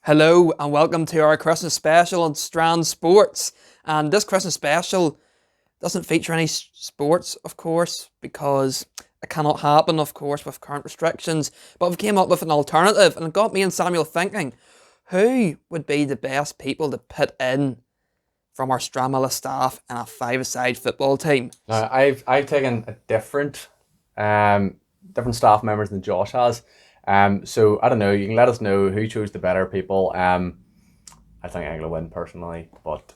Hello and welcome to our Christmas special on Stran Sports. And this Christmas special doesn't feature any sports, of course, because it cannot happen, of course, with current restrictions. But we came up with an alternative, and it got me and Samuel thinking, who would be the best people to put in from our Stranmillis staff in a five-a-side football team? Now, I've taken a different staff members than Josh has. So I don't know. You can let us know who chose the better people. I think I'm gonna win personally, but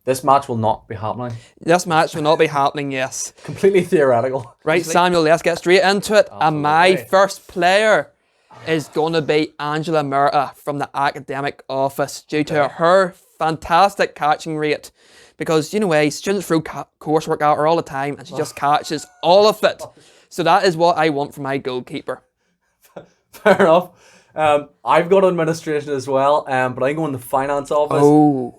this match will not be happening. This match will not be happening. Yes, completely theoretical. Right, Samuel. Let's get straight into it. Absolutely. And my first player is going to be Angela Murta from the academic office due to her fantastic catching rate. Because, you know, students throw coursework at her all the time and she just catches all of it. So that is what I want from my goalkeeper. Fair enough. I've got administration as well, but I go in the finance office. Oh.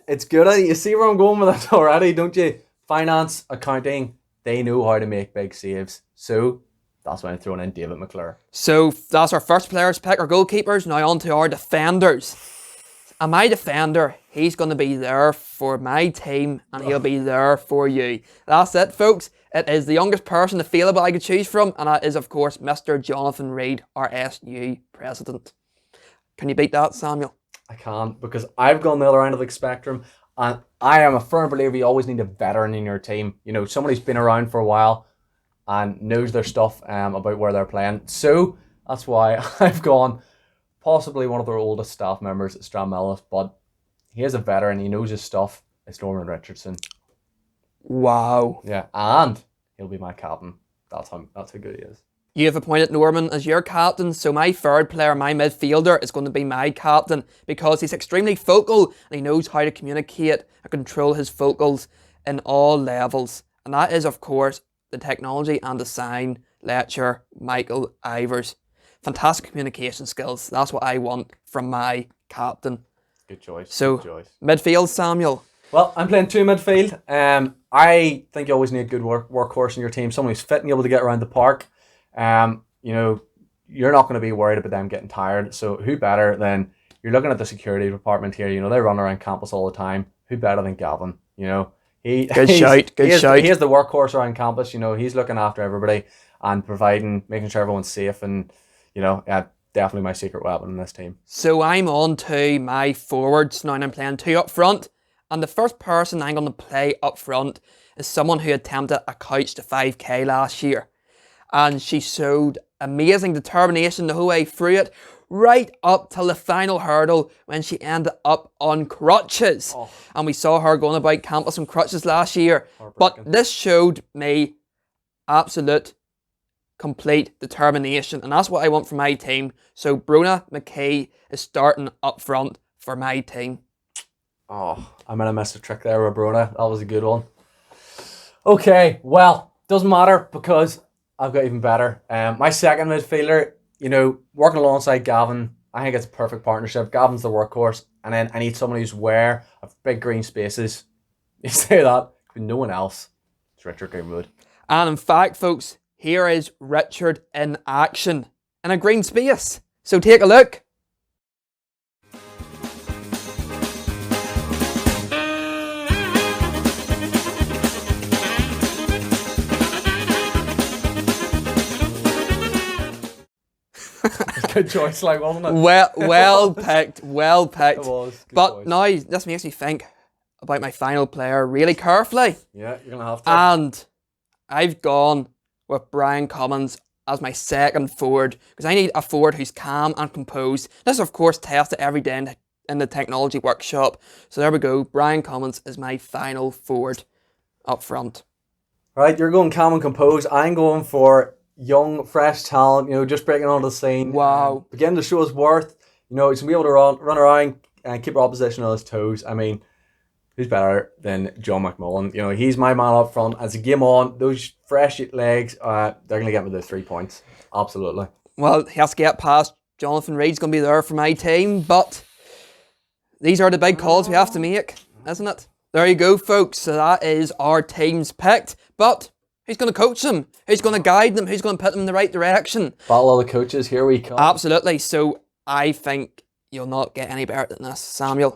It's good. You see where I'm going with it already, don't you? Finance, accounting, they know how to make big saves. So that's why I'm throwing in David McClure. So that's our first players pick, our goalkeepers. Now on to our defenders. And my defender, he's going to be there for my team and he'll be there for you. That's it, folks. It is the youngest person available I could choose from, and that is, of course, Mr. Jonathan Reid, our SU president. Can you beat that, Samuel? I can't, because I've gone the other end of the spectrum, and I am a firm believer you always need a veteran in your team. You know, somebody who's been around for a while and knows their stuff about where they're playing. So that's why I've gone possibly one of their oldest staff members at Stranmillis, but he is a veteran, he knows his stuff. It's Norman Richardson. Wow. Yeah, and he'll be my captain. That's how good he is. You have appointed Norman as your captain, so my third player, my midfielder, is going to be my captain because he's extremely focal and he knows how to communicate and control his vocals in all levels. And that is, of course, the technology and design lecturer, Michael Ivers. Fantastic communication skills. That's what I want from my captain. Good choice. So, good choice. Midfield, Samuel. Well, I'm playing two midfield. I think you always need a good workhorse in your team, someone who's fit and able to get around the park. You know, you're not going to be worried about them getting tired. So who better than, you're looking at the security department here, you know, they run around campus all the time. Who better than Gavin? You know, Good shout. He is the workhorse around campus. You know, he's looking after everybody and making sure everyone's safe. And, you know, definitely my secret weapon in this team. So I'm on to my forwards. Now I'm playing two up front. And the first person I'm going to play up front is someone who attempted a couch to 5k last year. And she showed amazing determination the whole way through it, right up till the final hurdle when she ended up on crutches. Oh. And we saw her going about campus on crutches last year. But this showed me absolute, complete determination. And that's what I want from my team. So Brona McKee is starting up front for my team. Oh, I'm going to miss a trick there with Brona. That was a good one. Okay, well, doesn't matter because I've got even better. My second midfielder, you know, working alongside Gavin, I think it's a perfect partnership. Gavin's the workhorse, and then I need someone who's aware of big green spaces. You say that, with no one else. It's Richard Greenwood. And in fact, folks, here is Richard in action in a green space. So take a look. Good choice, like, wasn't it? Well picked, well picked. It was. Good but choice. now this makes me think about my final player really carefully. Yeah, you're gonna have to. And I've gone with Brian Cummins as my second forward because I need a forward who's calm and composed. This is, of course, tested every day in the technology workshop. So there we go. Brian Cummins is my final forward up front. Right, you're going calm and composed. I'm going for young, fresh talent, you know, just breaking onto the scene. Wow. Beginning to show his worth. You know, he's going to be able to run around and keep our opposition on his toes. I mean, who's better than John McMullen? You know, he's my man up front. As the game on, those fresh legs, they're going to get me the 3 points. Absolutely. Well, he has to get past Jonathan Reid's going to be there for my team, but these are the big calls we have to make, isn't it? There you go, folks. So that is our teams picked. But who's going to coach them? Who's going to guide them? Who's going to put them in the right direction? Battle of the coaches, here we come. Absolutely. So I think you'll not get any better than this, Samuel.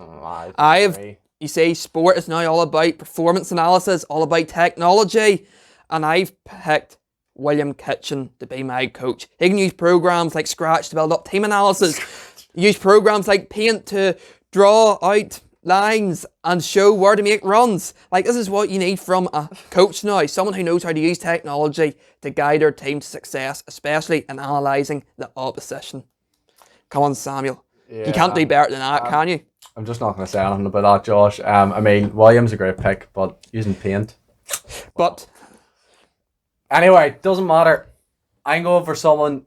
I You see, sport is now all about performance analysis, all about technology, and I've picked William Kitchen to be my coach. He can use programs like Scratch to build up team analysis, use programs like Paint to draw out lines and show where to make runs. Like, this is what you need from a coach now, someone who knows how to use technology to guide their team to success, especially in analysing the opposition. Come on, Samuel. Yeah, you can't do better than that, can you? I'm just not going to say anything about that, Josh. I mean, William's a great pick, but using Paint. But anyway, doesn't matter. I'm going for someone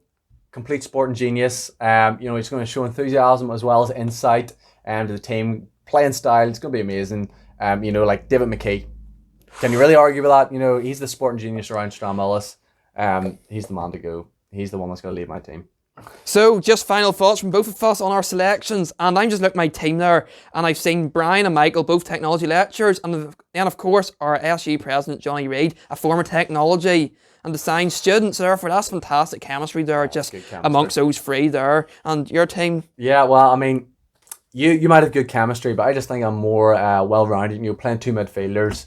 complete sporting genius. He's going to show enthusiasm as well as insight to the team. Playing style, it's going to be amazing. Like David McKee. Can you really argue with that? He's the sporting genius around Stranmillis. He's the man to go. He's the one that's going to lead my team. So, just final thoughts from both of us on our selections. And I'm just looking at my team there, and I've seen Brian and Michael, both technology lecturers, and of course our SU president, Johnny Reid, a former technology and design student. So therefore, that's fantastic chemistry there, just amongst those three there. And your team? Yeah, well, I mean, you might have good chemistry, but I just think I'm more well-rounded. Playing two midfielders,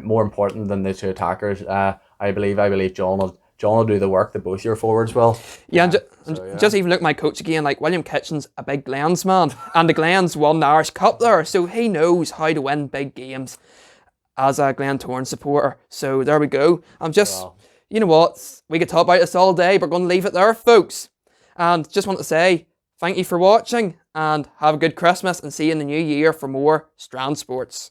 more important than the two attackers. I believe John will do the work that both your forwards will. Yeah, just even look at my coach again, like William Kitchen's a big Glens man, and the Glens won the Irish Cup there, so he knows how to win big games as a Glentoran supporter. So there we go. You know what, we could talk about this all day, but we're going to leave it there, folks. And just want to say thank you for watching, and have a good Christmas, and see you in the new year for more Stran Sports.